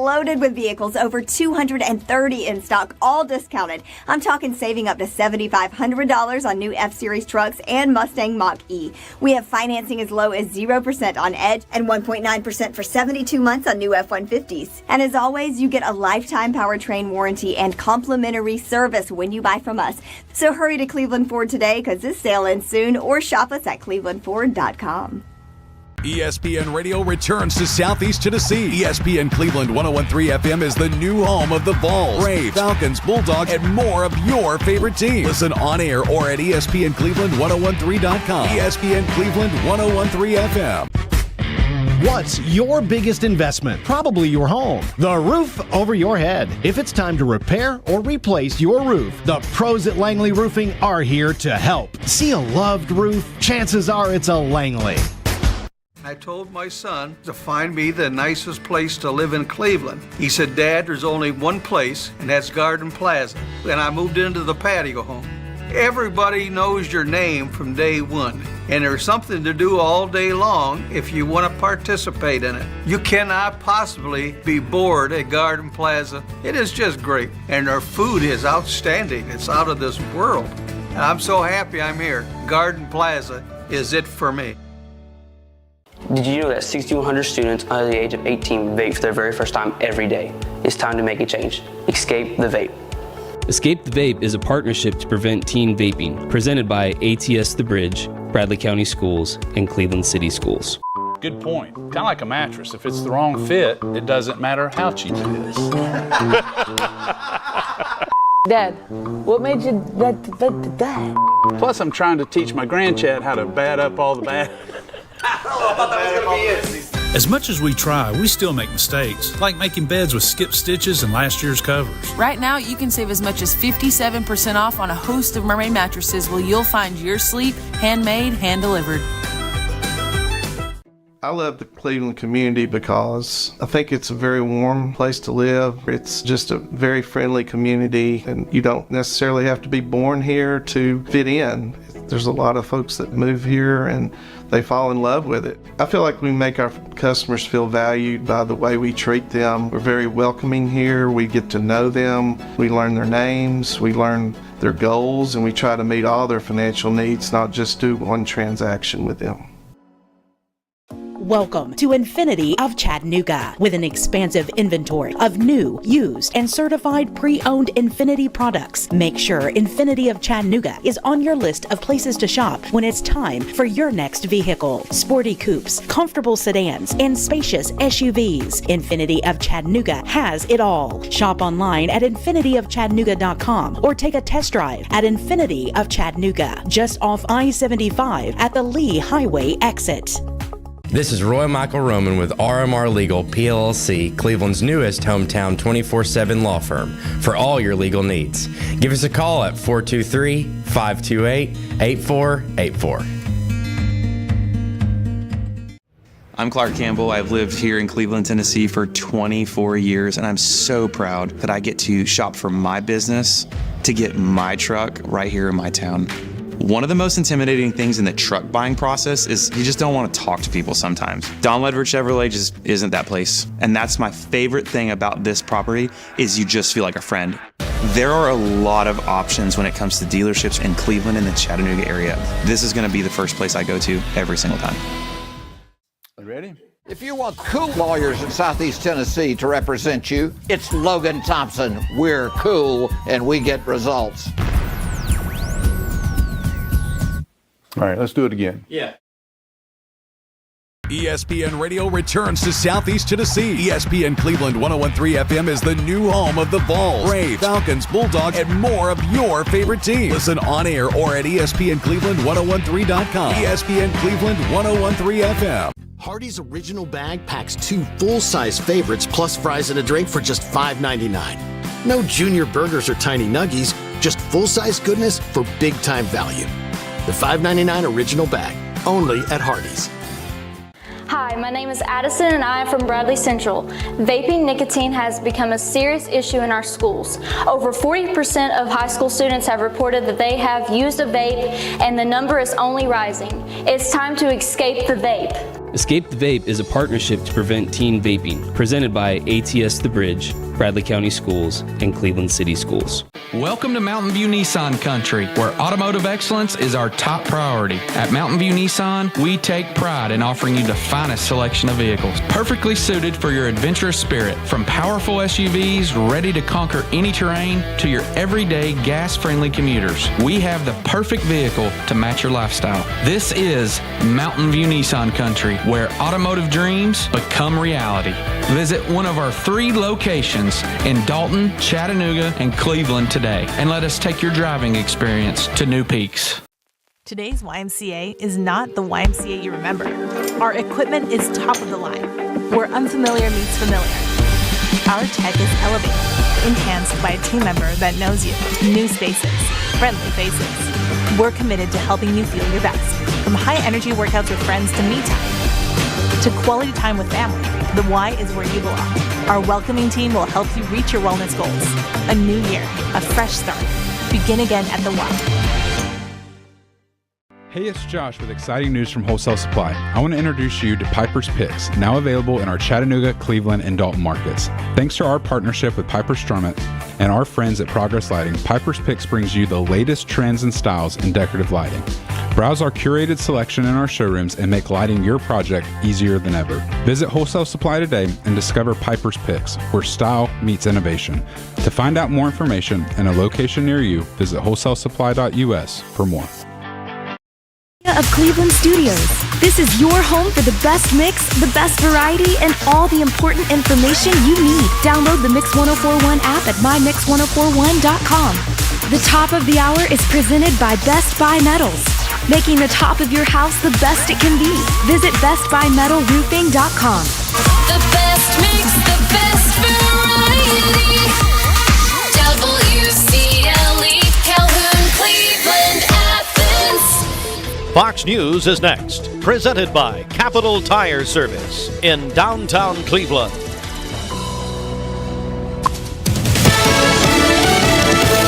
loaded with vehicles, over 230 in stock, all discounted. I'm talking saving up to $7,500 on new F-Series trucks and Mustang Mach-E. We have financing as low as 0% on Edge and 1.9% for 72 months on new F-150s. And as always, you get a lifetime powertrain warranty and complimentary service when you buy from us. So hurry to Cleveland Ford today, because this sale ends soon, or shop us at clevelandford.com. ESPN Radio returns to Southeast Tennessee. ESPN Cleveland 101.3 FM is the new home of the Vols, Braves, Falcons, Bulldogs, and more of your favorite teams. Listen on air or at ESPNCleveland1013.com. ESPN Cleveland 101.3 FM. What's your biggest investment? Probably your home. The roof over your head. If it's time to repair or replace your roof, the pros at Langley Roofing are here to help. See a loved roof? Chances are it's a Langley. I told my son to find me the nicest place to live in Cleveland. He said, Dad, there's only one place, and that's Garden Plaza. And I moved into the patio home. Everybody knows your name from day one, and there's something to do all day long if you want to participate in it. You cannot possibly be bored at Garden Plaza. It is just great, and their food is outstanding. It's out of this world. And I'm so happy I'm here. Garden Plaza is it for me. Did you know that 6,100 students under the age of 18 vape for their very first time every day? It's time to make a change. Escape the vape. Escape the Vape is a partnership to prevent teen vaping, presented by ATS The Bridge, Bradley County Schools, and Cleveland City Schools. Good point. Kind of like a mattress. If it's the wrong fit, it doesn't matter how cheap it is. Dad, what made you that? Plus, I'm trying to teach my grandchad how to bad up all the bad. As much as we try, we still make mistakes, like making beds with skipped stitches and last year's covers. Right now, you can save as much as 57% off on a host of Mermaid mattresses where you'll find your sleep handmade, hand-delivered. I love the Cleveland community because I think it's a very warm place to live. It's just a very friendly community, and you don't necessarily have to be born here to fit in. There's a lot of folks that move here and they fall in love with it. I feel like we make our customers feel valued by the way we treat them. We're very welcoming here. We get to know them. We learn their names. We learn their goals, and we try to meet all their financial needs, not just do one transaction with them. Welcome to Infinity of Chattanooga, with an expansive inventory of new, used, and certified pre-owned Infinity products. Make sure Infinity of Chattanooga is on your list of places to shop when it's time for your next vehicle. Sporty coupes, comfortable sedans, and spacious SUVs. Infinity of Chattanooga has it all. Shop online at infinityofchattanooga.com or take a test drive at Infinity of Chattanooga, just off I-75 at the Lee Highway exit. This is Roy Michael Roman with RMR Legal PLLC, Cleveland's newest hometown 24/7 law firm for all your legal needs. Give us a call at 423-528-8484. I'm Clark Campbell. I've lived here in Cleveland, Tennessee for 24 years, and I'm so proud that I get to shop for my business to get my truck right here in my town. One of the most intimidating things in the truck buying process is you just don't want to talk to people sometimes. Don Ledford Chevrolet just isn't that place. And that's my favorite thing about this property is you just feel like a friend. There are a lot of options when it comes to dealerships in Cleveland and the Chattanooga area. This is going to be the first place I go to every single time. You ready? If you want cool lawyers in Southeast Tennessee to represent you, it's Logan Thompson. We're cool and we get results. All right, let's do it again. Yeah. ESPN Radio returns to Southeast Tennessee. ESPN Cleveland 101.3 FM is the new home of the Vols, Braves, Falcons, Bulldogs, and more of your favorite teams. Listen on air or at ESPNCleveland1013.com. ESPN Cleveland 101.3 FM. Hardee's Original Bag packs 2 full-size favorites plus fries and a drink for just $5.99. No junior burgers or tiny nuggies, just full-size goodness for big-time value. The $5.99 Original Bag, only at Hardee's. Hi, my name is Addison and I am from Bradley Central. Vaping nicotine has become a serious issue in our schools. Over 40% of high school students have reported that they have used a vape, and the number is only rising. It's time to escape the vape. Escape the Vape is a partnership to prevent teen vaping, presented by ATS The Bridge, Bradley County Schools, and Cleveland City Schools. Welcome to Mountain View Nissan Country, where automotive excellence is our top priority. At Mountain View Nissan, we take pride in offering you the finest selection of vehicles, perfectly suited for your adventurous spirit. From powerful SUVs ready to conquer any terrain to your everyday gas-friendly commuters, we have the perfect vehicle to match your lifestyle. This is Mountain View Nissan Country, where automotive dreams become reality. Visit one of our 3 locations in Dalton, Chattanooga, and Cleveland today, and let us take your driving experience to new peaks. Today's YMCA is not the YMCA you remember. Our equipment is top of the line, where unfamiliar meets familiar. Our tech is elevated, enhanced by a team member that knows you. New spaces, friendly faces. We're committed to helping you feel your best. From high-energy workouts with friends to me time, to quality time with family, the Y is where you belong. Our welcoming team will help you reach your wellness goals. A new year, a fresh start. Begin again at the Y. Hey, it's Josh with exciting news from Wholesale Supply. I want to introduce you to Piper's Picks, now available in our Chattanooga, Cleveland, and Dalton markets. Thanks to our partnership with Piper Strummett and our friends at Progress Lighting, Piper's Picks brings you the latest trends and styles in decorative lighting. Browse our curated selection in our showrooms and make lighting your project easier than ever. Visit Wholesale Supply today and discover Piper's Picks, where style meets innovation. To find out more information and a location near you, visit wholesalesupply.us for more. Of Cleveland Studios. This is your home for the best mix, the best variety, and all the important information you need. Download the Mix 1041 app at mymix1041.com. The top of the hour is presented by Best Buy Metals, making the top of your house the best it can be. Visit bestbuymetalroofing.com. The best mix, the best variety. WCLE, Calhoun, Cleveland, Athens. Fox News is next, presented by Capital Tire Service in downtown Cleveland.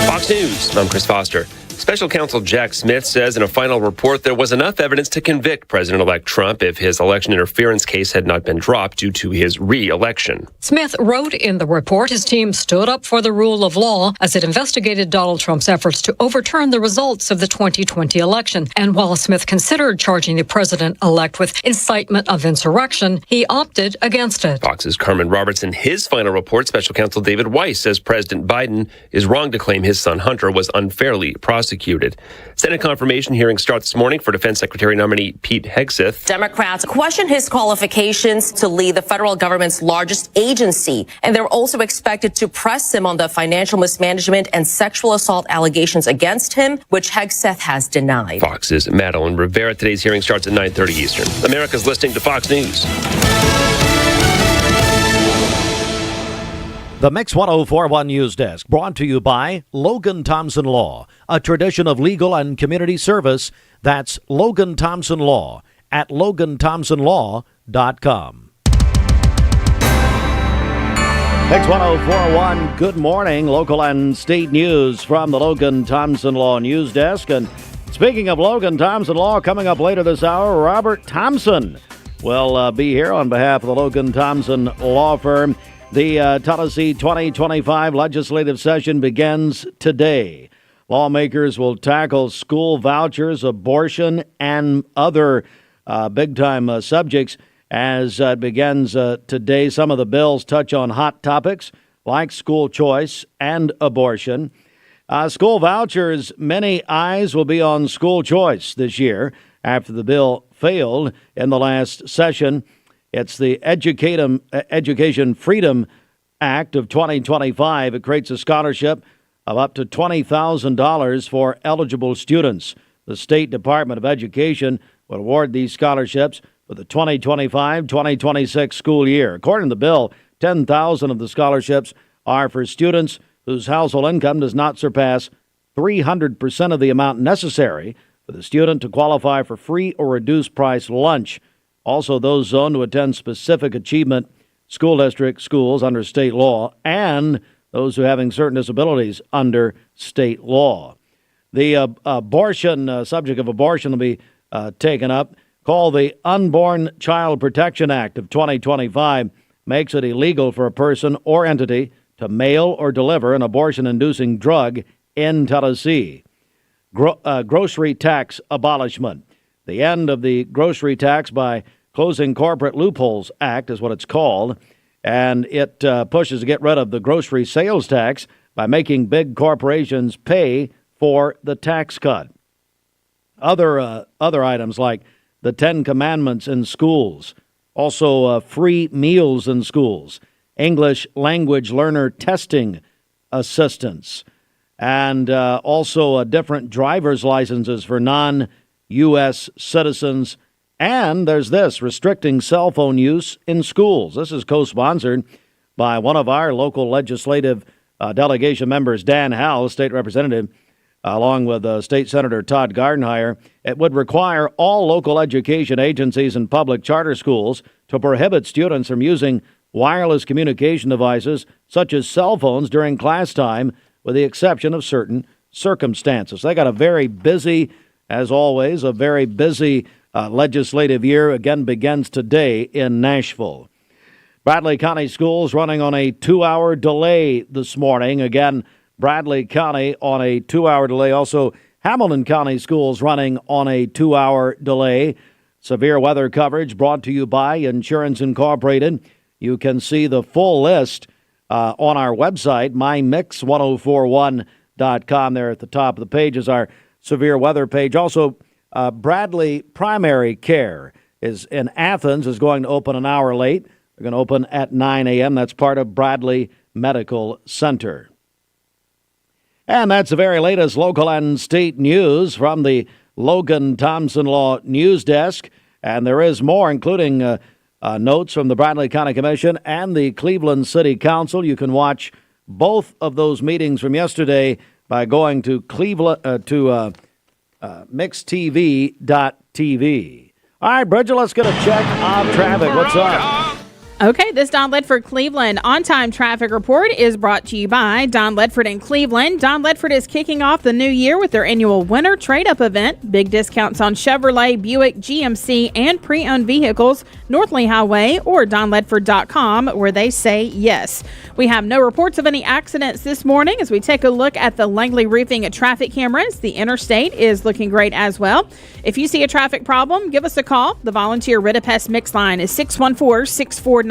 Fox News, I'm Chris Foster. Special counsel Jack Smith says in a final report there was enough evidence to convict President-elect Trump if his election interference case had not been dropped due to his re-election. Smith wrote in the report his team stood up for the rule of law as it investigated Donald Trump's efforts to overturn the results of the 2020 election. And while Smith considered charging the president-elect with incitement of insurrection, he opted against it. Fox's Carmen Roberts, in his final report, special counsel David Weiss says President Biden is wrong to claim his son Hunter was unfairly prosecuted. Senate confirmation hearing starts this morning for Defense Secretary nominee Pete Hegseth. Democrats question his qualifications to lead the federal government's largest agency, and they're also expected to press him on the financial mismanagement and sexual assault allegations against him, which Hegseth has denied. Fox's Madeline Rivera. Today's hearing starts at 9:30 Eastern. America's listening to Fox News. The Mix 1041 News Desk, brought to you by Logan Thompson Law, a tradition of legal and community service. That's Logan Thompson Law at LoganThompsonLaw.com. Mix 1041, good morning. Local and state news from the Logan Thompson Law News Desk. And speaking of Logan Thompson Law, coming up later this hour, Robert Thompson will be here on behalf of the Logan Thompson Law Firm. The Tennessee 2025 legislative session begins today. Lawmakers will tackle school vouchers, abortion, and other big-time subjects as it begins today. Some of the bills touch on hot topics like school choice and abortion. School vouchers, many eyes will be on school choice this year after the bill failed in the last session. It's the Education Freedom Act of 2025. It creates a scholarship of up to $20,000 for eligible students. The State Department of Education will award these scholarships for the 2025-2026 school year. According to the bill, 10,000 of the scholarships are for students whose household income does not surpass 300% of the amount necessary for the student to qualify for free or reduced price lunch. Also, those zoned to attend specific achievement school district schools under state law, and those who are having certain disabilities under state law. The subject of abortion will be taken up. called the Unborn Child Protection Act of 2025 makes it illegal for a person or entity to mail or deliver an abortion-inducing drug in Tennessee. Grocery tax abolishment. The end of the grocery tax by Closing Corporate Loopholes Act is what it's called, and it pushes to get rid of the grocery sales tax by making big corporations pay for the tax cut. Other items like the 10 Commandments in schools, also free meals in schools, English language learner testing assistance, and also different driver's licenses for non-U.S. citizens. And there's this, restricting cell phone use in schools. This is co-sponsored by one of our local legislative delegation members, Dan Howell, state representative, along with State Senator Todd Gardenhire. It would require all local education agencies and public charter schools to prohibit students from using wireless communication devices such as cell phones during class time, with the exception of certain circumstances. They got a very busy, as always, a very busy legislative year. Again, begins today in Nashville. Bradley County Schools running on a 2-hour delay this morning. Again, Bradley County on a 2-hour delay. Also, Hamilton County Schools running on a 2-hour delay. Severe weather coverage brought to you by Insurance Incorporated. You can see the full list on our website, mymix1041.com. There at the top of the page is our severe weather page. Also, Bradley Primary Care is in Athens, is going to open an hour late. They're going to open at 9 a.m. That's part of Bradley Medical Center. And that's the very latest local and state news from the Logan Thompson Law News Desk. And there is more, including notes from the Bradley County Commission and the Cleveland City Council. You can watch both of those meetings from yesterday by going to mixtv.tv. All right, Bridget, let's get a check on traffic. What's up? Okay, this Don Ledford Cleveland on-time traffic report is brought to you by Don Ledford in Cleveland. Don Ledford is kicking off the new year with their annual winter trade-up event. Big discounts on Chevrolet, Buick, GMC, and pre-owned vehicles. Northley Highway or donledford.com, where they say yes. We have no reports of any accidents this morning as we take a look at the Langley Roofing traffic cameras. The interstate is looking great as well. If you see a traffic problem, give us a call. The volunteer Ritapest mix line is 614-6499.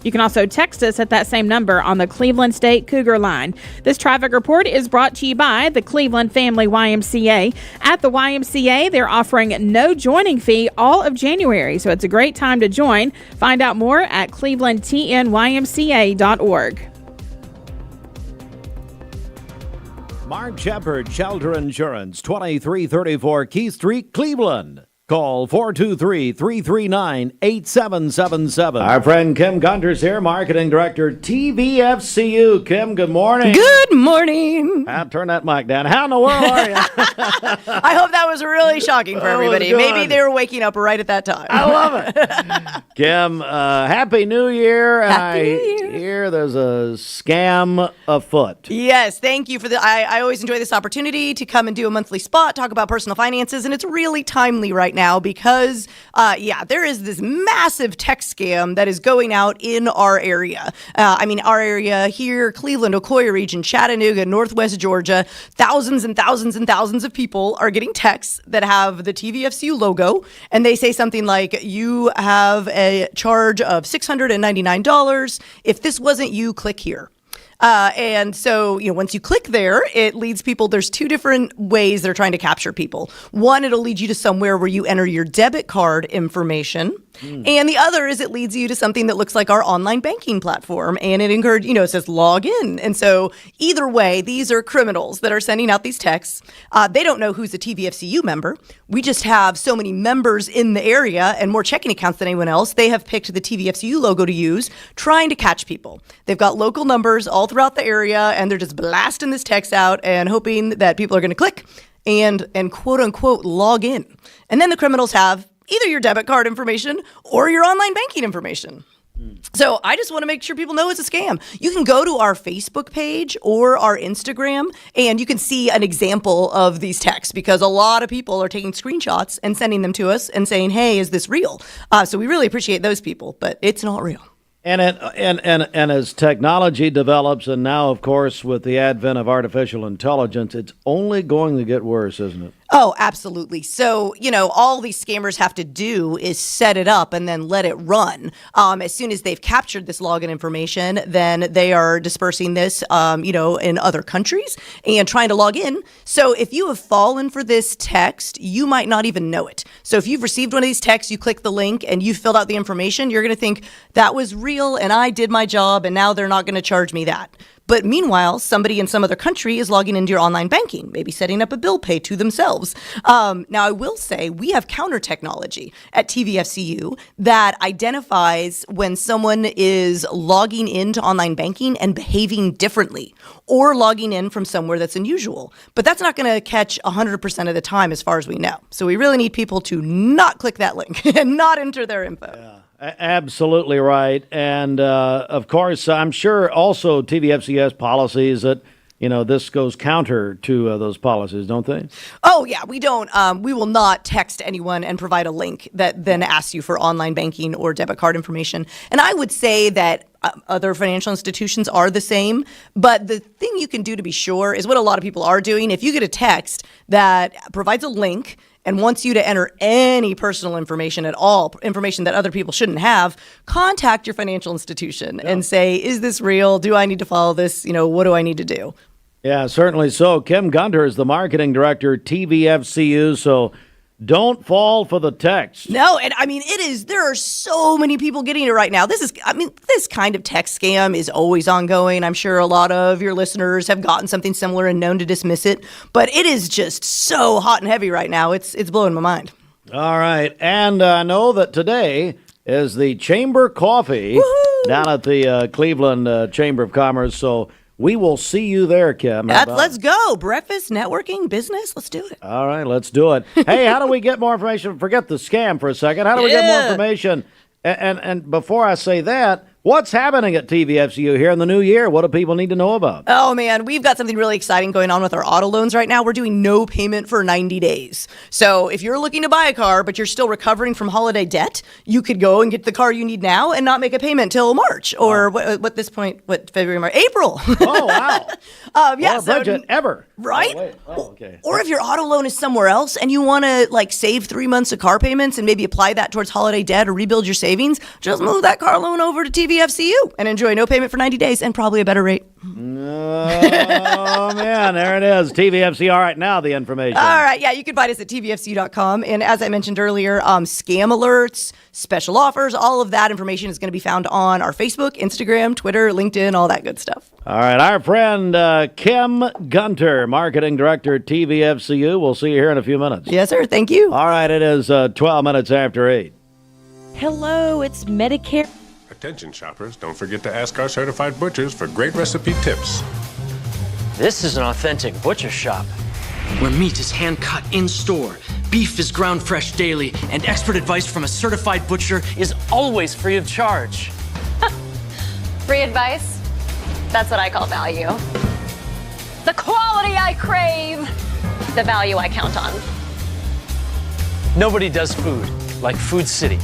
You can also text us at that same number on the Cleveland State Cougar line. This traffic report is brought to you by the Cleveland Family YMCA. At the YMCA, they're offering no joining fee all of January, so it's a great time to join. Find out more at clevelandtnymca.org. Mark Shepard, Shelter Insurance, 2334 Keith Street, Cleveland. Call 423-339-8777. Our friend Kim Gunter's here, Marketing Director, TVFCU. Kim, good morning. Good morning. Turn that mic down. How in the world are you? I hope that was really shocking for everybody. Maybe they were waking up right at that time. I love it. Kim, Happy New Year. Happy New Year. Hear there's a scam afoot. Yes, thank you for the. I always enjoy this opportunity to come and do a monthly spot, talk about personal finances, and it's really timely right now because, there is this massive text scam that is going out in our area. Our area here, Cleveland, Ocoee region, Chattanooga, Northwest Georgia, thousands and thousands and thousands of people are getting texts that have the TVFCU logo, and they say something like, you have a charge of $699. If this wasn't you, click here. And so, once you click there, it leads people. There's two different ways they're trying to capture people. One, it'll lead you to somewhere where you enter your debit card information. And the other is it leads you to something that looks like our online banking platform. And it it says log in. And so either way, these are criminals that are sending out these texts. They don't know who's a TVFCU member. We just have so many members in the area and more checking accounts than anyone else. They have picked the TVFCU logo to use, trying to catch people. They've got local numbers all throughout the area, and they're just blasting this text out and hoping that people are going to click and quote unquote log in. And then the criminals have either your debit card information or your online banking information. So I just want to make sure people know it's a scam. You can go to our Facebook page or our Instagram, and you can see an example of these texts, because a lot of people are taking screenshots and sending them to us and saying, hey, is this real? So we really appreciate those people, but it's not real. And as technology develops, and now, of course, with the advent of artificial intelligence, it's only going to get worse, isn't it? Oh, absolutely. So, all these scammers have to do is set it up and then let it run. As soon as they've captured this login information, then they are dispersing this, in other countries and trying to log in. So if you have fallen for this text, you might not even know it. So if you've received one of these texts, you click the link and you filled out the information, you're going to think that was real and I did my job and now they're not going to charge me that. But meanwhile, somebody in some other country is logging into your online banking, maybe setting up a bill pay to themselves. Now, I will say we have counter technology at TVFCU that identifies when someone is logging into online banking and behaving differently or logging in from somewhere that's unusual. But that's not going to catch 100% of the time as far as we know. So we really need people to not click that link and not enter their info. Yeah. Absolutely right. And, of course, I'm sure also TVFC has policies that, this goes counter to those policies, don't they? Oh, yeah. We don't. We will not text anyone and provide a link that then asks you for online banking or debit card information. And I would say that other financial institutions are the same. But the thing you can do to be sure is what a lot of people are doing. If you get a text that provides a link and wants you to enter any personal information at all, information that other people shouldn't have, contact your financial institution and say, is this real? Do I need to follow this? What do I need to do? Yeah, certainly so. Kim Gunter is the marketing director at TVFCU, so don't fall for the text. No, and there are so many people getting it right now. This kind of text scam is always ongoing. I'm sure a lot of your listeners have gotten something similar and known to dismiss it, but it is just so hot and heavy right now. It's blowing my mind. All right, and I know that today is the Chamber Coffee down at the Cleveland Chamber of Commerce, so we will see you there, Kim. Let's go. Breakfast, networking, business. Let's do it. All right, let's do it. Hey, how do we get more information? Forget the scam for a second. How do we get more information? And before I say that, what's happening at TVFCU here in the new year? What do people need to know about? Oh, man, we've got something really exciting going on with our auto loans right now. We're doing no payment for 90 days. So if you're looking to buy a car, but you're still recovering from holiday debt, you could go and get the car you need now and not make a payment till March or February, March, April. Oh, wow. Yeah, budget ever. Right? Okay. Or if your auto loan is somewhere else and you want to save 3 months of car payments and maybe apply that towards holiday debt or rebuild your savings, just move that car loan over to TVFCU and enjoy no payment for 90 days and probably a better rate. Oh, man, there it is. TVFC. All right, now the information. All right, yeah, you can find us at tvfc.com. And as I mentioned earlier, scam alerts, special offers, all of that information is going to be found on our Facebook, Instagram, Twitter, LinkedIn, all that good stuff. All right, our friend Kim Gunter, Marketing Director at TVFCU. We'll see you here in a few minutes. Yes, sir. Thank you. All right, it is 12 minutes after 8. Hello, it's Medicare. Attention shoppers, don't forget to ask our certified butchers for great recipe tips. This is an authentic butcher shop, where meat is hand-cut in-store, beef is ground fresh daily, and expert advice from a certified butcher is always free of charge. Free advice? That's what I call value. The quality I crave, the value I count on. Nobody does food like Food City.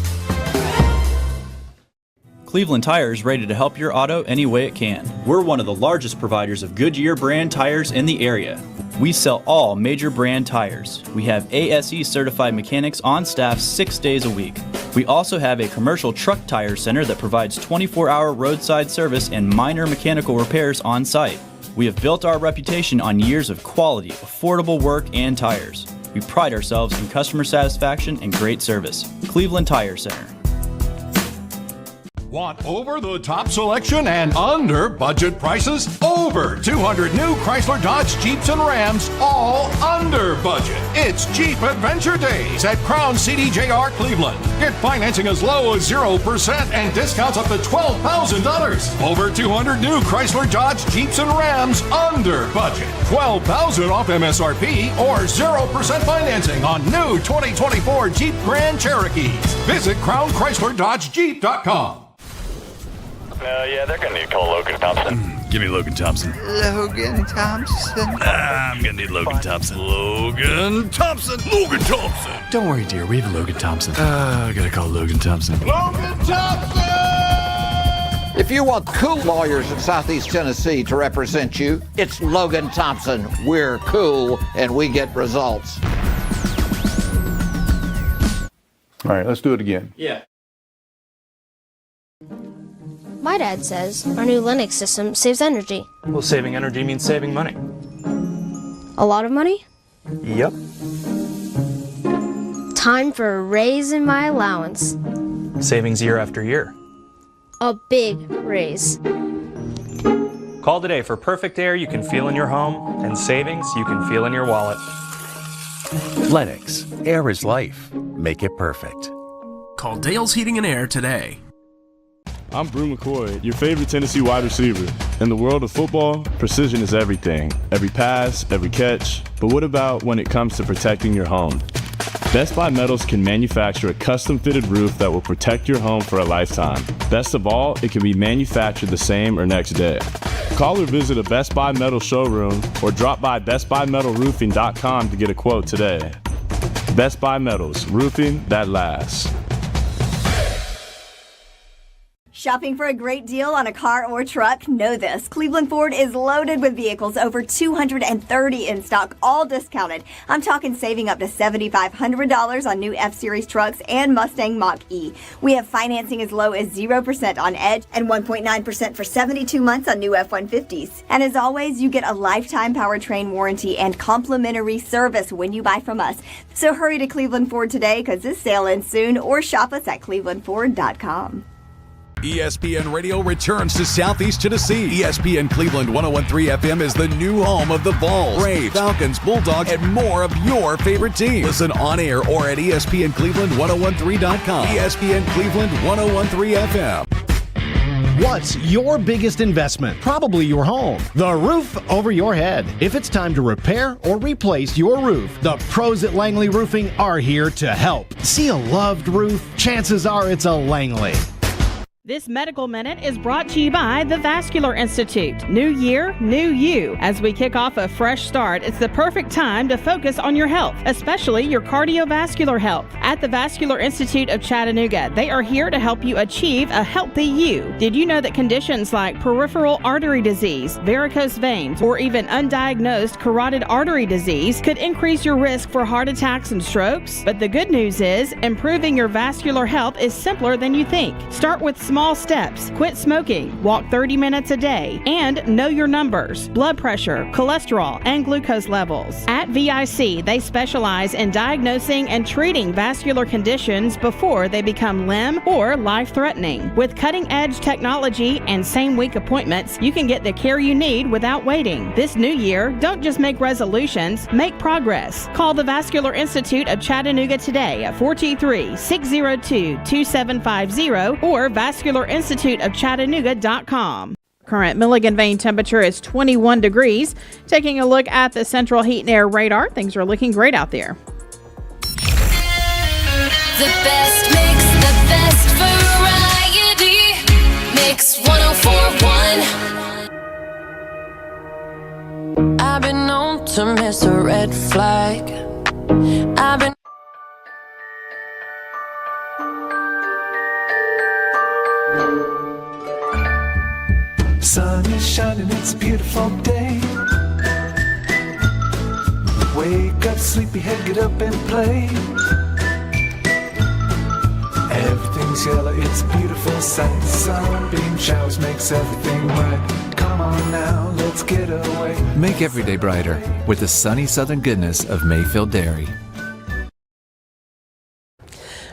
Cleveland Tire is ready to help your auto any way it can. We're one of the largest providers of Goodyear brand tires in the area. We sell all major brand tires. We have ASE certified mechanics on staff 6 days a week. We also have a commercial truck tire center that provides 24-hour roadside service and minor mechanical repairs on site. We have built our reputation on years of quality, affordable work and tires. We pride ourselves in customer satisfaction and great service. Cleveland Tire Center. Want over-the-top selection and under-budget prices? Over 200 new Chrysler, Dodge, Jeeps, and Rams, all under budget. It's Jeep Adventure Days at Crown CDJR Cleveland. Get financing as low as 0% and discounts up to $12,000. Over 200 new Chrysler, Dodge, Jeeps, and Rams under budget. $12,000 off MSRP or 0% financing on new 2024 Jeep Grand Cherokees. Visit CrownChryslerDodgeJeep.com. Yeah, they're gonna need to call Logan Thompson. Give me Logan Thompson. Logan Thompson. I'm gonna need Logan Thompson. Logan Thompson. Logan Thompson. Don't worry, dear. We have Logan Thompson. I gotta call Logan Thompson. Logan Thompson! If you want cool lawyers in Southeast Tennessee to represent you, it's Logan Thompson. We're cool and we get results. All right, let's do it again. Yeah. My dad says our new Linux system saves energy. Well, saving energy means saving money. A lot of money? Yep. Time for a raise in my allowance. Savings year after year. A big raise. Call today for perfect air you can feel in your home and savings you can feel in your wallet. Lennox. Air is life. Make it perfect. Call Dale's Heating and Air today. I'm Brew McCoy, your favorite Tennessee wide receiver. In the world of football, precision is everything. Every pass, every catch. But what about when it comes to protecting your home? Best Buy Metals can manufacture a custom-fitted roof that will protect your home for a lifetime. Best of all, it can be manufactured the same or next day. Call or visit a Best Buy Metal showroom or drop by bestbuymetalroofing.com to get a quote today. Best Buy Metals, roofing that lasts. Shopping for a great deal on a car or truck? Know this. Cleveland Ford is loaded with vehicles, over 230 in stock, all discounted. I'm talking saving up to $7,500 on new F-Series trucks and Mustang Mach-E. We have financing as low as 0% on Edge and 1.9% for 72 months on new F-150s. And as always, you get a lifetime powertrain warranty and complimentary service when you buy from us. So hurry to Cleveland Ford today because this sale ends soon, or shop us at clevelandford.com. ESPN Radio returns to Southeast Tennessee. ESPN Cleveland 101.3 FM is the new home of the Vols, Braves, Falcons, Bulldogs, and more of your favorite teams. Listen on air or at ESPNCleveland1013.com. ESPN Cleveland 101.3 FM. What's your biggest investment? Probably your home. The roof over your head. If it's time to repair or replace your roof, the pros at Langley Roofing are here to help. See a loved roof? Chances are it's a Langley. This Medical Minute is brought to you by the Vascular Institute. New year, new you. As we kick off a fresh start, it's the perfect time to focus on your health, especially your cardiovascular health. At the Vascular Institute of Chattanooga, they are here to help you achieve a healthy you. Did you know that conditions like peripheral artery disease, varicose veins, or even undiagnosed carotid artery disease could increase your risk for heart attacks and strokes? But the good news is, improving your vascular health is simpler than you think. Start with small steps. Quit smoking, walk 30 minutes a day, and know your numbers, blood pressure, cholesterol, and glucose levels. At VIC, they specialize in diagnosing and treating vascular conditions before they become limb or life-threatening. With cutting-edge technology and same-week appointments, you can get the care you need without waiting. This new year, don't just make resolutions, make progress. Call the Vascular Institute of Chattanooga today at 423-602-2750 or vascularinstituteofchattanooga.com. Current Milligan vein temperature is 21 degrees. Taking a look at the central heat and air radar, things are looking great out there. The best mix, the best variety. Mix 104.1. I've been known to miss a red flag. I've been Sun is shining, it's a beautiful day. Wake up, sleepyhead, get up and play. Everything's yellow, it's a beautiful sight. Sunbeam showers makes everything right. Come on now, let's get away. Make every day brighter with the sunny southern goodness of Mayfield Dairy.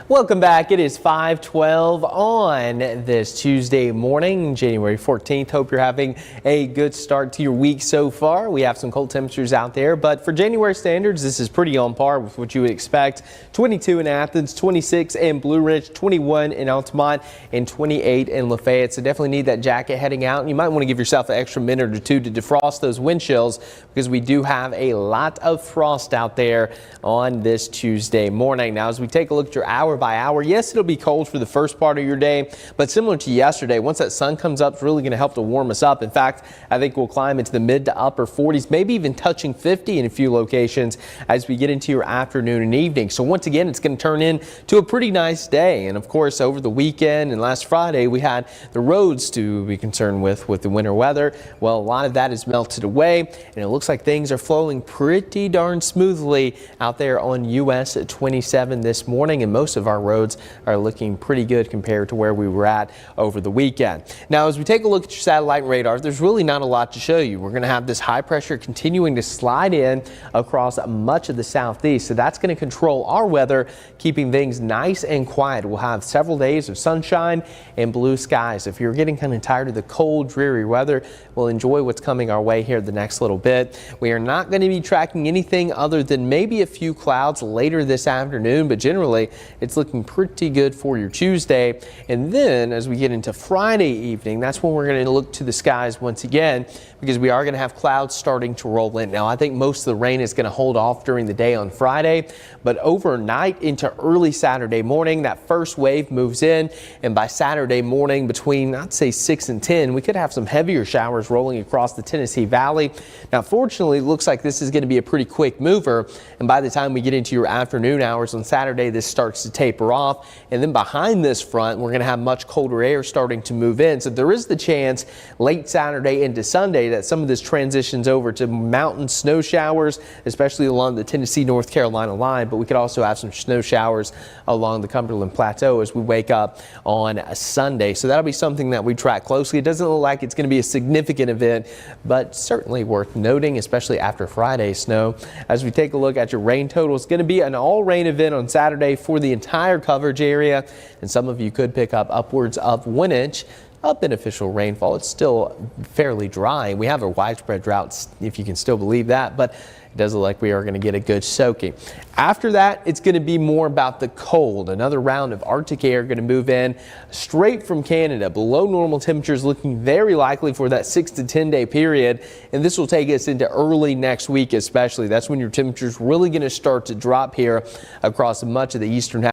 Welcome back. It is 5:12 on this Tuesday morning, January 14th. Hope you're having a good start to your week so far. We have some cold temperatures out there, but for January standards, this is pretty on par with what you would expect. 22 in Athens, 26 in Blue Ridge, 21 in Altamont, and 28 in Lafayette. So definitely need that jacket heading out. And you might want to give yourself an extra minute or two to defrost those wind chills because we do have a lot of frost out there on this Tuesday morning. Now, as we take a look at your hour by hour. Yes, it'll be cold for the first part of your day, but similar to yesterday, once that sun comes up, it's really going to help to warm us up. In fact, I think we'll climb into the mid to upper 40s, maybe even touching 50 in a few locations as we get into your afternoon and evening. So once again, it's going to turn into a pretty nice day. And of course, over the weekend and last Friday, we had the roads to be concerned with the winter weather. Well, a lot of that is melted away, and it looks like things are flowing pretty darn smoothly out there on US 27 this morning, and most of our roads are looking pretty good compared to where we were at over the weekend. Now, as we take a look at your satellite radar, there's really not a lot to show you. We're going to have this high pressure continuing to slide in across much of the southeast, so that's going to control our weather, keeping things nice and quiet. We'll have several days of sunshine and blue skies. If you're getting kind of tired of the cold, dreary weather, we'll enjoy what's coming our way here the next little bit. We are not going to be tracking anything other than maybe a few clouds later this afternoon, but generally it's looking pretty good for your Tuesday. And then as we get into Friday evening, that's when we're going to look to the skies once again, because we are going to have clouds starting to roll in. Now, I think most of the rain is going to hold off during the day on Friday, but overnight into early Saturday morning, that first wave moves in, and by Saturday morning between, I'd say 6 and 10, we could have some heavier showers rolling across the Tennessee Valley. Now, fortunately, it looks like this is going to be a pretty quick mover, and by the time we get into your afternoon hours on Saturday, this starts to taper off, and then behind this front, we're going to have much colder air starting to move in. So there is the chance late Saturday into Sunday that some of this transitions over to mountain snow showers, especially along the Tennessee-North Carolina line, but we could also have some snow showers along the Cumberland Plateau as we wake up on a Sunday. So that'll be something that we track closely. It doesn't look like it's going to be a significant event, but certainly worth noting, especially after Friday's snow. As we take a look at your rain total, it's going to be an all-rain event on Saturday for the entire coverage area, and some of you could pick up upwards of 1 inch of beneficial rainfall. It's still fairly dry. We have a widespread drought, if you can still believe that, but it does look like we are going to get a good soaking. After that, it's going to be more about the cold. Another round of Arctic air going to move in straight from Canada. Below normal temperatures looking very likely for that 6 to 10 day period, and this will take us into early next week especially. That's when your temperatures really going to start to drop here across much of the eastern half.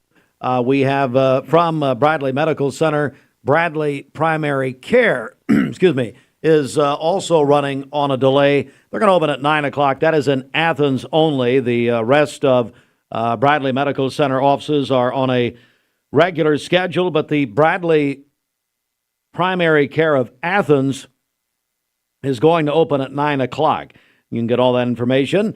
We have from Bradley Medical Center, Bradley Primary Care, excuse me, is also running on a delay. They're going to open at 9 o'clock. That is in Athens only. The rest of Bradley Medical Center offices are on a regular schedule, but the Bradley Primary Care of Athens is going to open at 9 o'clock. You can get all that information,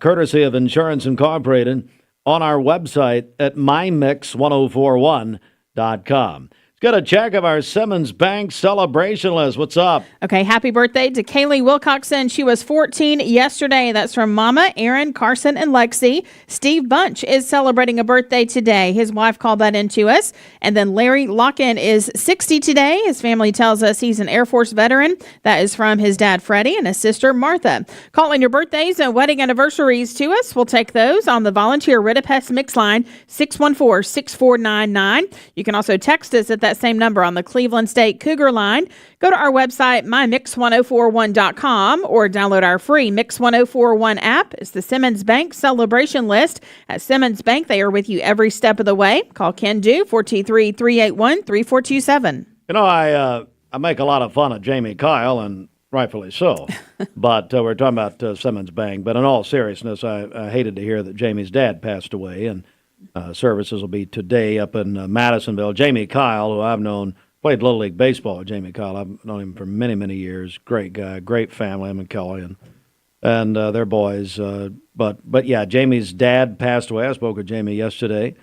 courtesy of Insurance Incorporated, on our website at mymix1041.com. Got a check of our Simmons Bank celebration list. What's up? Okay, happy birthday to Kaylee Wilcoxon. She was 14 yesterday. That's from Mama, Aaron, Carson, and Lexi. Steve Bunch is celebrating a birthday today. His wife called that in to us. And then Larry Locken is 60 today. His family tells us he's an Air Force veteran. That is from his dad, Freddie, and his sister, Martha. Call in your birthdays and wedding anniversaries to us. We'll take those on the volunteer Ritapest mix line, 614-6499. You can also text us at that same number on the Cleveland State Cougar line. Go to our website, mymix1041.com, or download our free Mix 1041 app. It's the Simmons Bank celebration list. At Simmons Bank, they are with you every step of the way. Call Ken Do, 423-381-3427. You know, I make a lot of fun of Jamie Kyle, and rightfully so. But we're talking about Simmons Bank. But in all seriousness, I hated to hear that Jamie's dad passed away, and services will be today up in Madisonville. Jamie Kyle, who I've known, played Little League Baseball with Jamie Kyle. I've known him for many, many years. Great guy, great family, him and Kelly and their boys. But yeah, Jamie's dad passed away. I spoke with Jamie yesterday.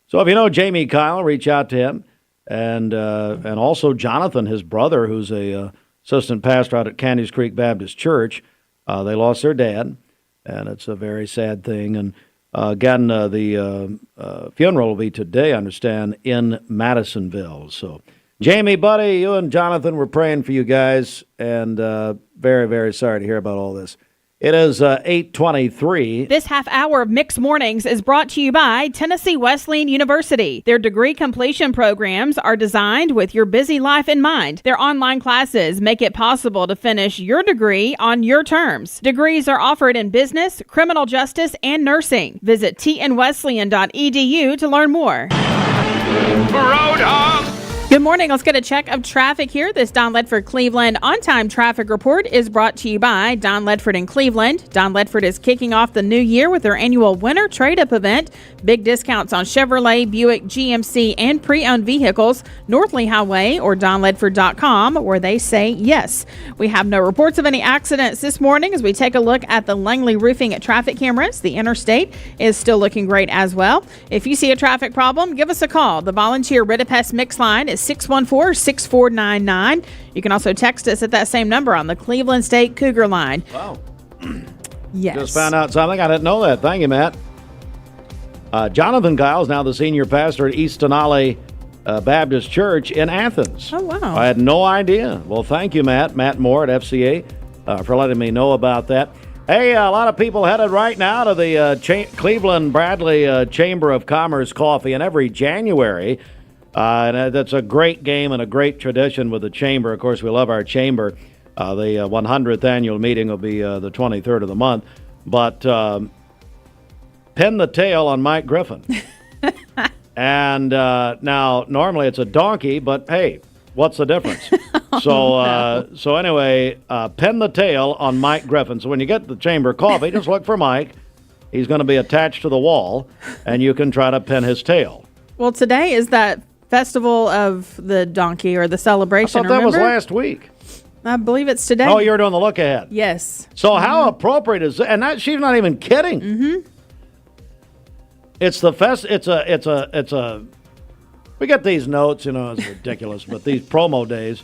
So if you know Jamie Kyle, reach out to him. And also Jonathan, his brother, who's a assistant pastor out at Candies Creek Baptist Church. They lost their dad, and it's a very sad thing. And again, the funeral will be today, I understand, in Madisonville. So, Jamie, buddy, you and Jonathan, we're praying for you guys, and very, very sorry to hear about all this. It is 8:23. This half hour of Mixed Mornings is brought to you by Tennessee Wesleyan University. Their degree completion programs are designed with your busy life in mind. Their online classes make it possible to finish your degree on your terms. Degrees are offered in business, criminal justice, and nursing. Visit tnwesleyan.edu to learn more. Roadhog! Good morning. Let's get a check of traffic here. This Don Ledford Cleveland on-time traffic report is brought to you by Don Ledford in Cleveland. Don Ledford is kicking off the new year with their annual winter trade-up event. Big discounts on Chevrolet, Buick, GMC, and pre-owned vehicles. Northley Highway or donledford.com, where they say yes. We have no reports of any accidents this morning as we take a look at the Langley Roofing traffic cameras. The interstate is still looking great as well. If you see a traffic problem, give us a call. The volunteer Ridipest mix line is 614-6499. You can also text us at that same number on the Cleveland State Cougar line. Wow. Yes. Just found out something. I didn't know that. Thank you, Matt. Jonathan Kyle is now the senior pastor at East Denali Baptist Church in Athens. Oh, wow. I had no idea. Well, thank you, Matt. Matt Moore at FCA for letting me know about that. Hey, a lot of people headed right now to the Cleveland Bradley Chamber of Commerce Coffee, and every January, and that's a great game and a great tradition with the Chamber. Of course, we love our Chamber. The 100th annual meeting will be the 23rd of the month. But pin the tail on Mike Griffin. And now, normally it's a donkey, but hey, what's the difference? So anyway, pin the tail on Mike Griffin. So when you get the Chamber coffee, just look for Mike. He's going to be attached to the wall, and you can try to pin his tail. Well, today is that Festival of the Donkey or the celebration. I thought that was last week. I believe it's today. Oh, you were doing the look ahead. Yes. So how appropriate is that? And she's not even kidding. Mm-hmm. It's the It's a. We get these notes, it's ridiculous, but these promo days,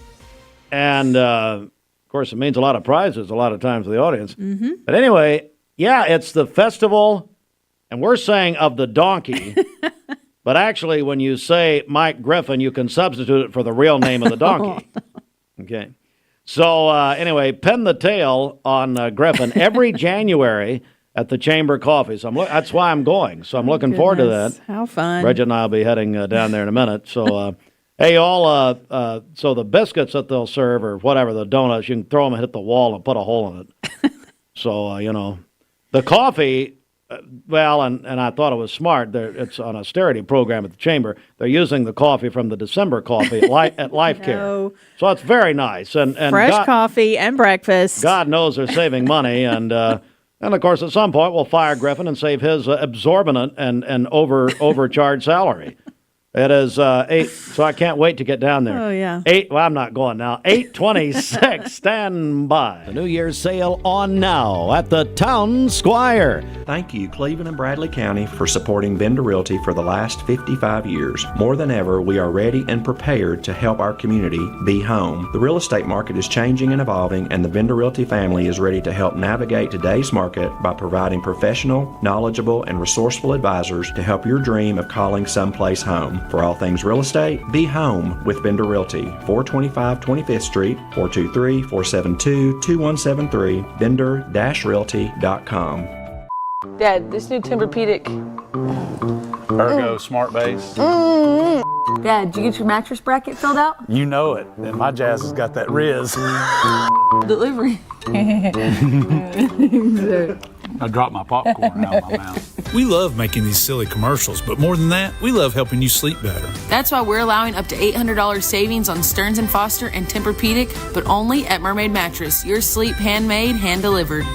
and of course, it means a lot of prizes a lot of times to the audience. Mm-hmm. But anyway, yeah, it's the festival, and we're saying of the donkey. But actually, when you say Mike Griffin, you can substitute it for the real name of the donkey. Okay. So anyway, pin the tail on Griffin every January at the Chamber Coffee. So that's why I'm going. So I'm looking forward to that. How fun. Bridget and I will be heading down there in a minute. So, hey, all, so the biscuits that they'll serve or whatever, the donuts, you can throw them and hit the wall and put a hole in it. So, the coffee... well, and I thought it was smart. It's an austerity program at the Chamber. They're using the coffee from the December coffee at Life Care. So it's very nice. And fresh coffee and breakfast. God knows they're saving money. And of course, at some point, we'll fire Griffin and save his exorbitant and overcharged salary. It is 8, so I can't wait to get down there. Oh, yeah. 8, well, I'm not going now. 8:26, stand by. The New Year's sale on now at the Town Squire. Thank you, Cleveland and Bradley County, for supporting Bender Realty for the last 55 years. More than ever, we are ready and prepared to help our community be home. The real estate market is changing and evolving, and the Bender Realty family is ready to help navigate today's market by providing professional, knowledgeable, and resourceful advisors to help your dream of calling someplace home. For all things real estate, be home with Bender Realty, 425 25th Street, 423-472-2173, bender-realty.com. Dad, this new Tempur-Pedic. Ergo Smart Base. Dad, did you get your mattress bracket filled out? You know it. And my Jazz has got that Riz. Delivery. I dropped my popcorn out of my mouth. We love making these silly commercials, but more than that, we love helping you sleep better. That's why we're allowing up to $800 savings on Stearns & Foster and Tempur-Pedic, but only at Mermaid Mattress. Your sleep handmade, hand-delivered.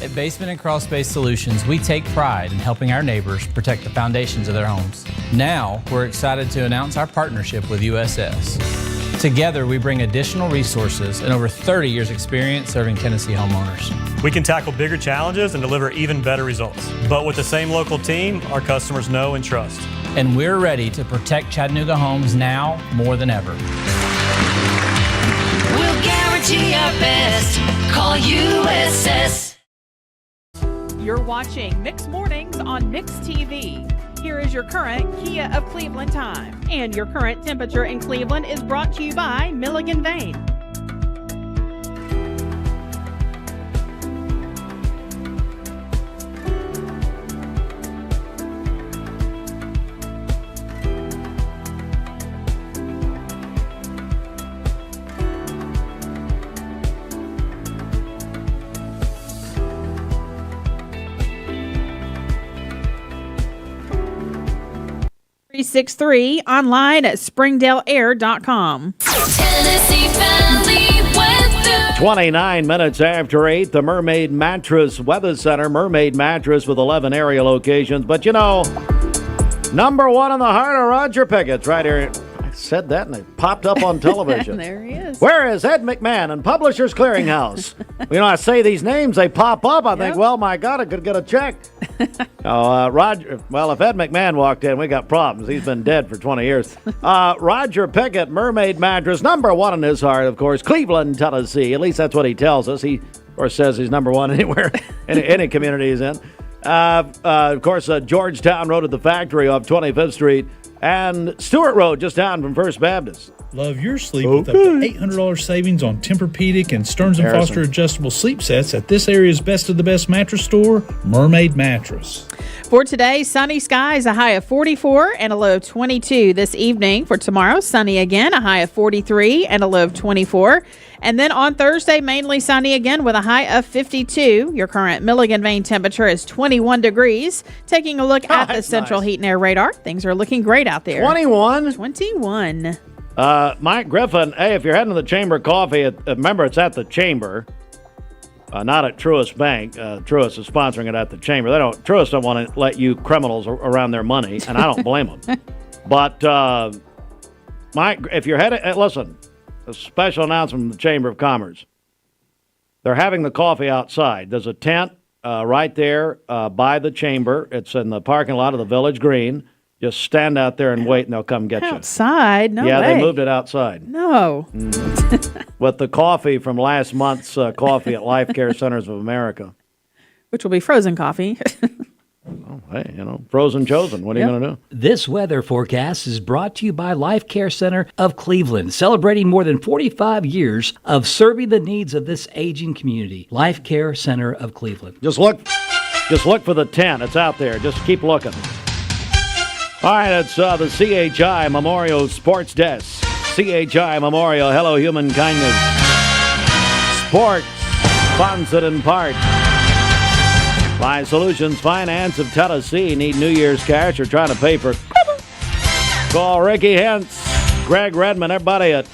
At Basement and Crawl Space Solutions, we take pride in helping our neighbors protect the foundations of their homes. Now, we're excited to announce our partnership with USS. Together, we bring additional resources and over 30 years experience serving Tennessee homeowners. We can tackle bigger challenges and deliver even better results. But with the same local team, our customers know and trust. And we're ready to protect Chattanooga homes now more than ever. We'll guarantee our best. Call USS. You're watching Mix Mornings on Mix TV. Here is your current Kia of Cleveland time. And your current temperature in Cleveland is brought to you by Milligan Vane. 363, online at springdaleair.com. Tennessee Valley weather. 29 minutes after 8, the Mermaid Mattress Weather Center. Mermaid Mattress with 11 area locations. But you know, number one in the heart of Roger Pickett's right here. I said that and it popped up on television. There he is. Where is Ed McMahon and Publishers Clearinghouse? You know, I say these names, they pop up. I think, well, my God, I could get a check. Roger, well, if Ed McMahon walked in, we got problems. He's been dead for 20 years. Roger Pickett, Mermaid Mattress, number one in his heart, of course, Cleveland, Tennessee. At least that's what he tells us. He, of course, says he's number one anywhere, any community he's in. Of course, Georgetown Road at the factory off 25th Street. And Stewart Road, just down from First Baptist. Love your sleep with up to $800 savings on Tempur-Pedic and Stearns & Foster adjustable sleep sets at this area's best of the best mattress store, Mermaid Mattress. For today, sunny skies, a high of 44 and a low of 22 this evening. For tomorrow, sunny again, a high of 43 and a low of 24. And then on Thursday, mainly sunny again with a high of 52. Your current Milligan Vane temperature is 21 degrees. Taking a look at the Central Heat and Air Radar, things are looking great out there. 21? 21. Mike Griffin, hey, if you're heading to the Chamber Coffee, remember it's at the Chamber, not at Truist Bank. Truist is sponsoring it at the Chamber. Truist don't want to let you criminals around their money, and I don't blame them. But, Mike, if you're headed, listen, a special announcement from the Chamber of Commerce. They're having the coffee outside. There's a tent right there by the Chamber. It's in the parking lot of the Village Green. Just stand out there and wait, and they'll come get you. Outside? No way. Yeah, they moved it outside. No. With the coffee from last month's coffee at Life Care Centers of America. Which will be frozen coffee. Oh, hey, frozen chosen. What are you going to do? This weather forecast is brought to you by Life Care Center of Cleveland, celebrating more than 45 years of serving the needs of this aging community. Life Care Center of Cleveland. Just look for the tent. It's out there. Just keep looking. All right, it's the CHI Memorial Sports Desk. CHI Memorial, hello human kindness. Sports, sponsored in part by Solutions Finance of Tennessee. Need New Year's cash or trying to pay for? Call Ricky Hentz, Greg Redmond, everybody at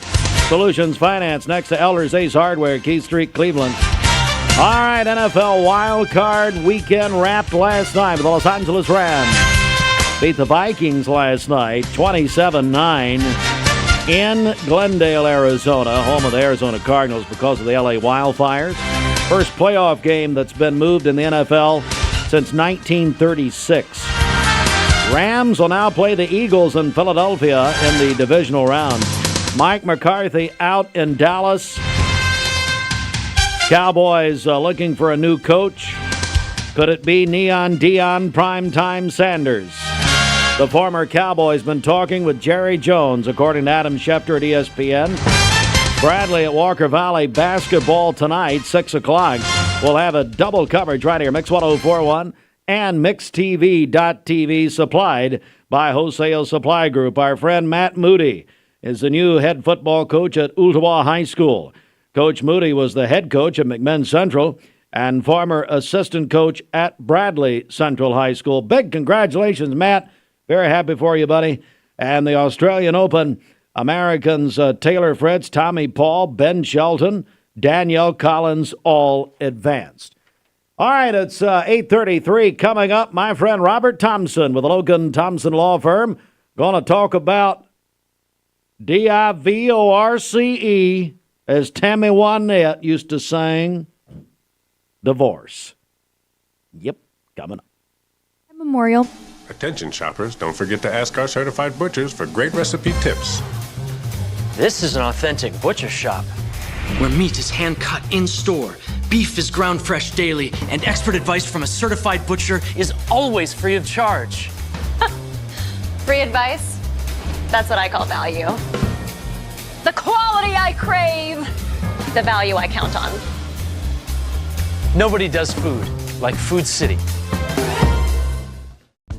Solutions Finance next to Elders Ace Hardware, Key Street, Cleveland. All right, NFL Wild Card Weekend wrapped last night with the Los Angeles Rams. Beat the Vikings last night, 27-9 in Glendale, Arizona, home of the Arizona Cardinals because of the LA wildfires. First playoff game that's been moved in the NFL since 1936. Rams will now play the Eagles in Philadelphia in the divisional round. Mike McCarthy out in Dallas. Cowboys looking for a new coach. Could it be Neon Deion Primetime Sanders? The former Cowboys been talking with Jerry Jones, according to Adam Schefter at ESPN. Bradley at Walker Valley basketball tonight, 6 o'clock. We'll have a double coverage right here, Mix 104.1 and MixTV.tv, supplied by Wholesale Supply Group. Our friend Matt Moody is the new head football coach at Ooltewah High School. Coach Moody was the head coach at McMinn Central and former assistant coach at Bradley Central High School. Big congratulations, Matt. Very happy for you, buddy. And the Australian Open, Americans Taylor Fritz, Tommy Paul, Ben Shelton, Danielle Collins, all advanced. All right, it's 8:33 coming up. My friend Robert Thompson with the Logan Thompson Law Firm going to talk about DIVORCE, as Tammy Wynette used to sing, divorce. Yep, coming up. Memorial. Attention shoppers, don't forget to ask our certified butchers for great recipe tips. This is an authentic butcher shop, where meat is hand-cut in-store, beef is ground fresh daily, and expert advice from a certified butcher is always free of charge. Free advice? That's what I call value. The quality I crave, the value I count on. Nobody does food like Food City.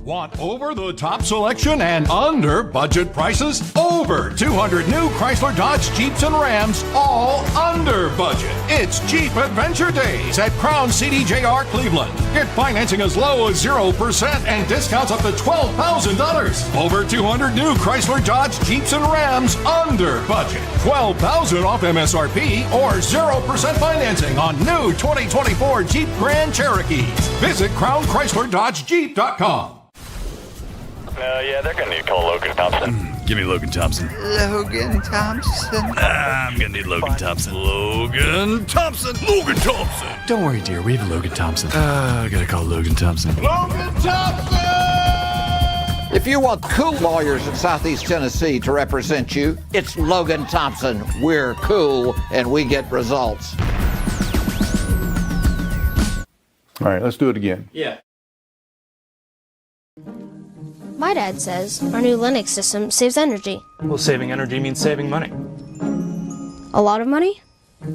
Want over-the-top selection and under-budget prices? Over 200 new Chrysler, Dodge, Jeeps, and Rams, all under budget. It's Jeep Adventure Days at Crown CDJR Cleveland. Get financing as low as 0% and discounts up to $12,000. Over 200 new Chrysler, Dodge, Jeeps, and Rams under budget. $12,000 off MSRP or 0% financing on new 2024 Jeep Grand Cherokees. Visit CrownChryslerDodgeJeep.com. Yeah, they're going to need to call Logan Thompson. Give me Logan Thompson. Logan Thompson. I'm gonna need Logan Thompson. Logan Thompson. Logan Thompson. Don't worry, dear. We have Logan Thompson. I gotta call Logan Thompson. Logan Thompson! If you want cool lawyers in Southeast Tennessee to represent you, it's Logan Thompson. We're cool and we get results. All right, let's do it again. Yeah. My dad says our new Linux system saves energy. Well, saving energy means saving money. A lot of money?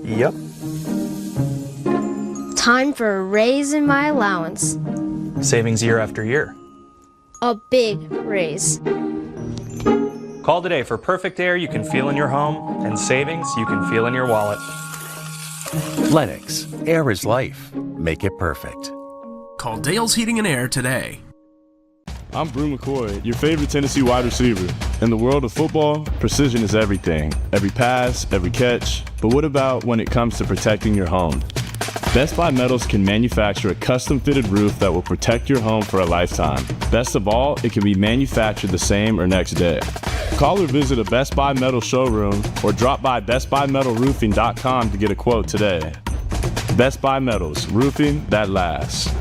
Yep. Time for a raise in my allowance. Savings year after year. A big raise. Call today for perfect air you can feel in your home and savings you can feel in your wallet. Lennox. Air is life. Make it perfect. Call Dale's Heating and Air today. I'm Brew McCoy, your favorite Tennessee wide receiver. In the world of football, precision is everything. Every pass, every catch. But what about when it comes to protecting your home? Best Buy Metals can manufacture a custom-fitted roof that will protect your home for a lifetime. Best of all, it can be manufactured the same or next day. Call or visit a Best Buy Metal showroom or drop by bestbuymetalroofing.com to get a quote today. Best Buy Metals, roofing that lasts.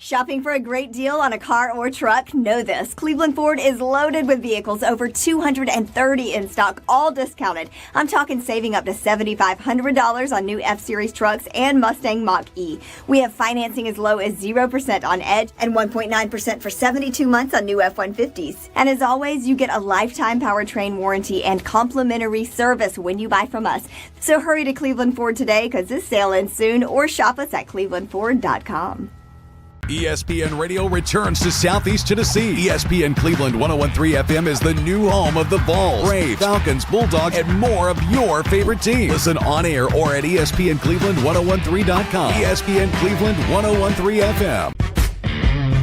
Shopping for a great deal on a car or truck? Know this. Cleveland Ford is loaded with vehicles, over 230 in stock, all discounted. I'm talking saving up to $7,500 on new F-Series trucks and Mustang Mach-E. We have financing as low as 0% on Edge and 1.9% for 72 months on new F-150s. And as always, you get a lifetime powertrain warranty and complimentary service when you buy from us. So hurry to Cleveland Ford today because this sale ends soon, or shop us at clevelandford.com. ESPN Radio returns to Southeast Tennessee. ESPN Cleveland 101.3 FM is the new home of the Vols, Braves, Falcons, Bulldogs, and more of your favorite teams. Listen on air or at ESPNCleveland1013.com. ESPN Cleveland 101.3 FM.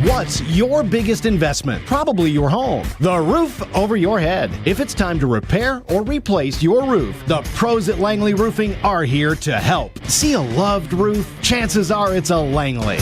What's your biggest investment? Probably your home. The roof over your head. If it's time to repair or replace your roof, the pros at Langley Roofing are here to help. See a loved roof? Chances are it's a Langley.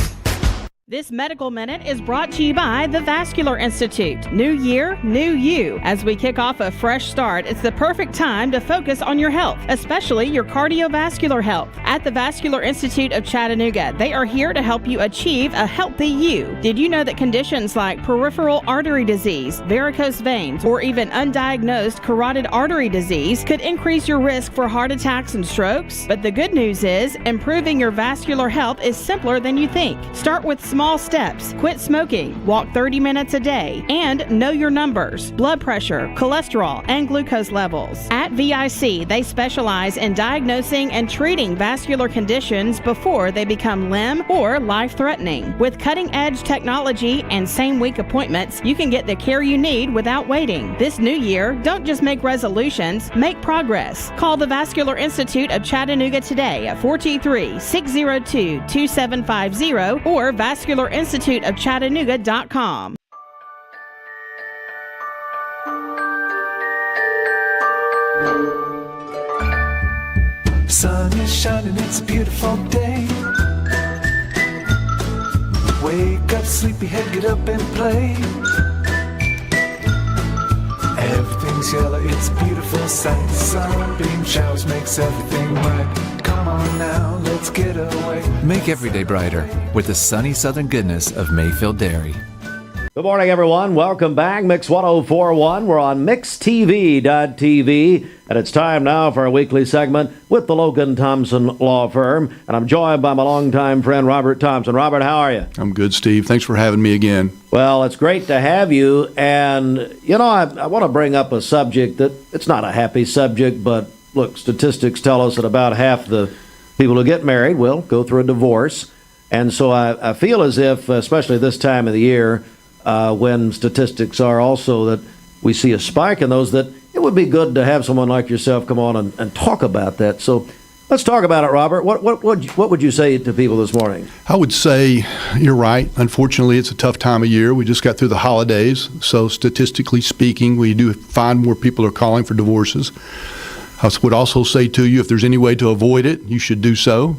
This Medical Minute is brought to you by the Vascular Institute. New year, new you. As we kick off a fresh start, it's the perfect time to focus on your health, especially your cardiovascular health. At the Vascular Institute of Chattanooga, they are here to help you achieve a healthy you. Did you know that conditions like peripheral artery disease, varicose veins, or even undiagnosed carotid artery disease could increase your risk for heart attacks and strokes? But the good news is, improving your vascular health is simpler than you think. Start with small steps. Quit smoking, walk 30 minutes a day, and know your numbers, blood pressure, cholesterol, and glucose levels. At VIC, they specialize in diagnosing and treating vascular conditions before they become limb or life-threatening. With cutting-edge technology and same-week appointments, you can get the care you need without waiting. This new year, don't just make resolutions, make progress. Call the Vascular Institute of Chattanooga today at 423-602-2750 or vascularinstituteofchattanooga.com. Sun is shining, it's a beautiful day. Wake up, sleepyhead, get up and play. Everything's yellow, it's a beautiful sight. Sunbeam showers makes everything right. Come on now, let's get away. Make every day brighter with the sunny southern goodness of Mayfield Dairy. Good morning, everyone. Welcome back. Mix 104.1. We're on MixTV.tv, and it's time now for our weekly segment with the Logan Thompson Law Firm. And I'm joined by my longtime friend, Robert Thompson. Robert, how are you? I'm good, Steve. Thanks for having me again. Well, it's great to have you. And, you know, I want to bring up a subject that it's not a happy subject, but look, statistics tell us that about half the people who get married will go through a divorce. And so I feel as if, especially this time of the year, when statistics are also that we see a spike in those, that it would be good to have someone like yourself come on and talk about that. So let's talk about it, Robert. What would you say to people this morning? I would say you're right. Unfortunately, it's a tough time of year. We just got through the holidays, so statistically speaking, we do find more people are calling for divorces. I would also say to you, if there's any way to avoid it, you should do so,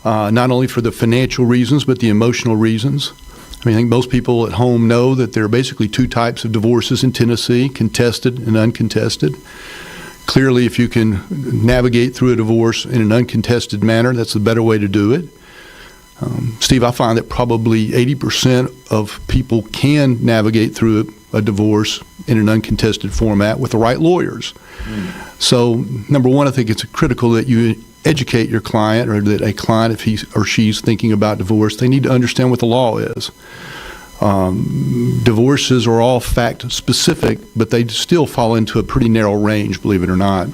not only for the financial reasons, but the emotional reasons. I think most people at home know that there are basically two types of divorces in Tennessee, contested and uncontested. Clearly, if you can navigate through a divorce in an uncontested manner, that's the better way to do it. Steve, I find that probably 80% of people can navigate through a divorce in an uncontested format with the right lawyers. So, number one, I think it's critical that you educate your client, or that a client, if he or she's thinking about divorce, they need to understand what the law is. Divorces are all fact specific, but they still fall into a pretty narrow range, believe it or not.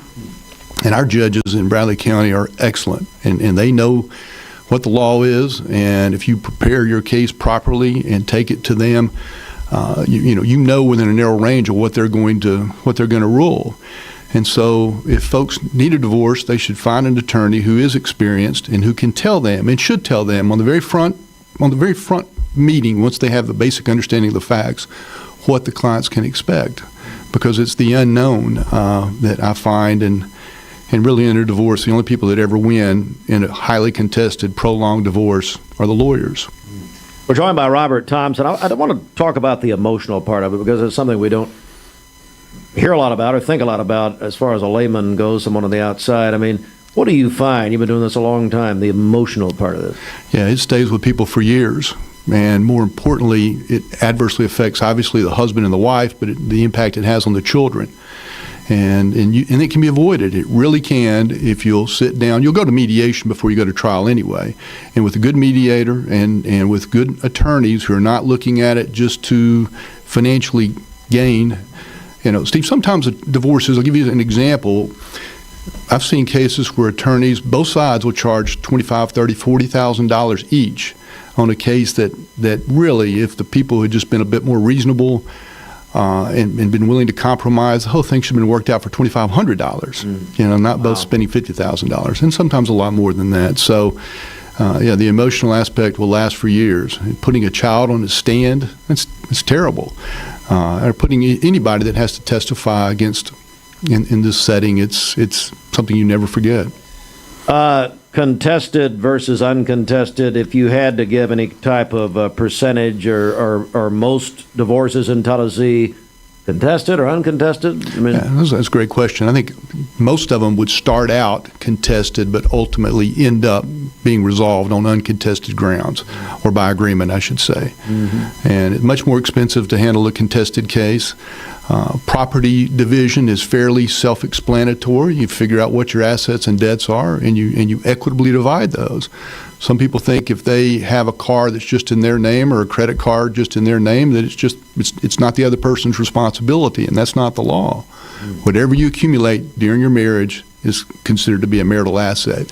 And our judges in Bradley County are excellent, and they know what the law is, and if you prepare your case properly and take it to them, you know within a narrow range of what they're going to rule. And so if folks need a divorce, they should find an attorney who is experienced and who can tell them, and should tell them on the very front meeting, once they have the basic understanding of the facts, what the clients can expect. Because it's the unknown that I find, and really in a divorce, the only people that ever win in a highly contested, prolonged divorce are the lawyers. We're joined by Robert Thompson. I don't want to talk about the emotional part of it, because it's something we don't hear a lot about or think a lot about as far as a layman goes, someone on the outside. I mean, what do you find? You've been doing this a long time, the emotional part of this. Yeah, it stays with people for years. And more importantly, it adversely affects, obviously, the husband and the wife, but the impact it has on the children. And it can be avoided. It really can if you'll sit down. You'll go to mediation before you go to trial anyway. And with a good mediator and with good attorneys who are not looking at it just to financially gain. Steve, sometimes divorces, I'll give you an example. I've seen cases where attorneys, both sides, will charge $25,000, $30,000, $40,000 each on a case that really, if the people had just been a bit more reasonable and been willing to compromise, the whole thing should have been worked out for $2,500. Not both spending $50,000, and sometimes a lot more than that. So, the emotional aspect will last for years. Putting a child on a stand, it's terrible. Or putting anybody that has to testify against in this setting, it's something you never forget. Contested versus uncontested, if you had to give any type of percentage or most divorces in Tennessee, contested or uncontested? I mean, that's a great question. I think most of them would start out contested, but ultimately end up being resolved on uncontested grounds, or by agreement, I should say. Mm-hmm. And it's much more expensive to handle a contested case. Property division is fairly self-explanatory. You figure out what your assets and debts are, and you equitably divide those. Some people think if they have a car that's just in their name, or a credit card just in their name, that it's not the other person's responsibility, and that's not the law. Whatever you accumulate during your marriage is considered to be a marital asset,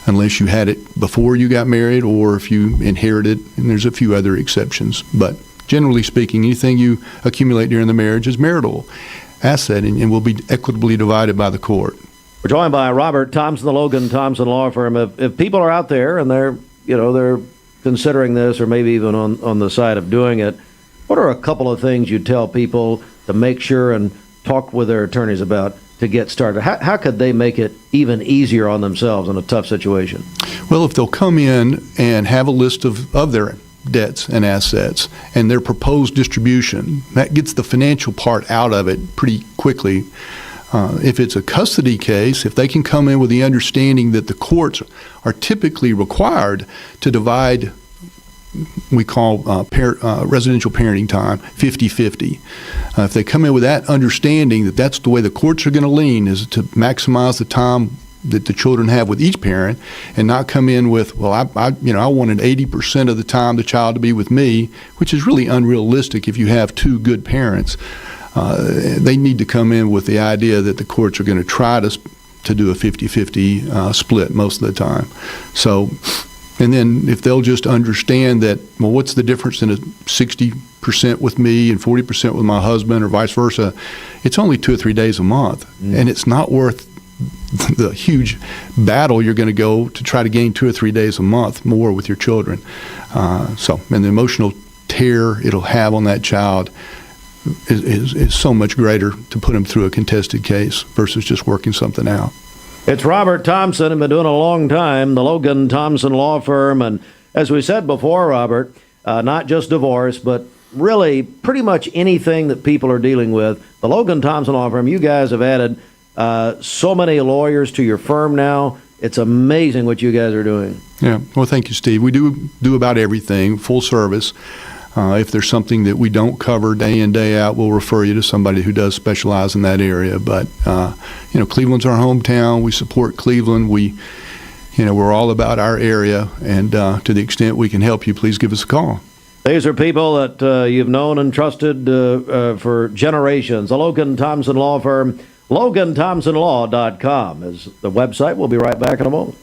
unless you had it before you got married, or if you inherited, and there's a few other exceptions. But generally speaking, anything you accumulate during the marriage is marital asset and will be equitably divided by the court. We're joined by Robert Thompson, the Logan Thompson Law Firm. If people are out there and they're considering this, or maybe even on the side of doing it, what are a couple of things you tell people to make sure and talk with their attorneys about to get started? How could they make it even easier on themselves in a tough situation? Well, if they'll come in and have a list of their debts and assets and their proposed distribution, that gets the financial part out of it pretty quickly. If it's a custody case, if they can come in with the understanding that the courts are typically required to divide, we call residential parenting time 50-50. If they come in with that understanding that that's the way the courts are going to lean, is to maximize the time that the children have with each parent, and not come in with, well, I wanted 80% of the time the child to be with me, which is really unrealistic if you have two good parents. They need to come in with the idea that the courts are going to try to do a 50-50 split most of the time. So And then if they'll just understand that, well, what's the difference in a 60% with me and 40% with my husband or vice versa? It's only 2 or 3 days a month, and it's not worth the huge battle you're going to go to try to gain 2 or 3 days a month more with your children. And the emotional tear it'll have on that child is so much greater to put him through a contested case versus just working something out. It's Robert Thompson, and been doing a long time, the Logan Thompson Law Firm. And as we said before, Robert, not just divorce, but really pretty much anything that people are dealing with. The Logan Thompson Law Firm, you guys have added so many lawyers to your firm now. It's amazing what you guys are doing. Yeah. Well, thank you, Steve. We do about everything, full service. If there's something that we don't cover day in, day out, we'll refer you to somebody who does specialize in that area. But, Cleveland's our hometown. We support Cleveland. We're all about our area. And to the extent we can help you, please give us a call. These are people that you've known and trusted for generations. The Logan Thompson Law Firm, LoganThompsonLaw.com is the website. We'll be right back in a moment.